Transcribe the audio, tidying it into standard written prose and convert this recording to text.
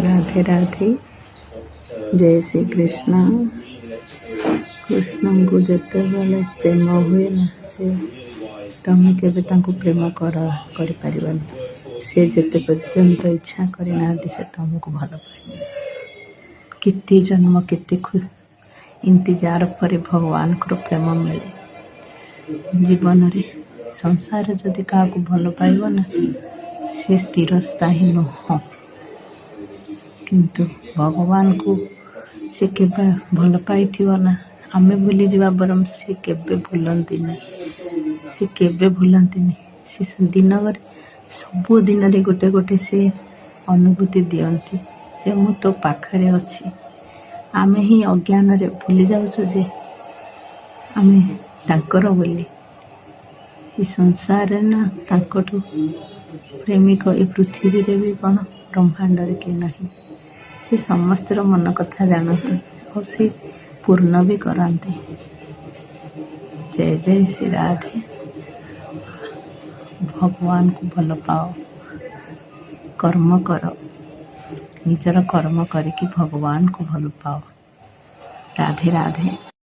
राधे राधे। जय श्री कृष्ण। कृष्ण को जिते बेले प्रेम हुए ना से तुम केबे तांको प्रेम कर पारिबानी। से जिते पर्यंत इच्छा करना से तुमको भल पाए। कितने जन्म केते इंतजार पर भगवान को प्रेम मिले जीवन रे। संसार जदि क्या भल पाइब ना से स्थिर स्थायी नुह, किंतु भगवान को से केबे भल पाई ना आमे भूली जावा बरम से केबे भूलती नहीं। से केबे भूलती नहीं। से दिन भर सबु दिन रे गोटे गोटे से अनुभूति दियंती जे मु तो पाखरे अच्छी। आमे ही अज्ञान रे भूली जाउछु जे आमे तांकर बोली। ये संसार ना तांकठू प्रेमिक ए पृथ्वी रे भी कौन ब्रह्मांड रे के नहीं। से समस्त मन कथा जानते और से पूर्ण भी कराते। जय जय श्री राधे। भगवान को भल पाओ, कर्म कर, निजर कर्म करके भगवान को भल पाओ। राधे राधे।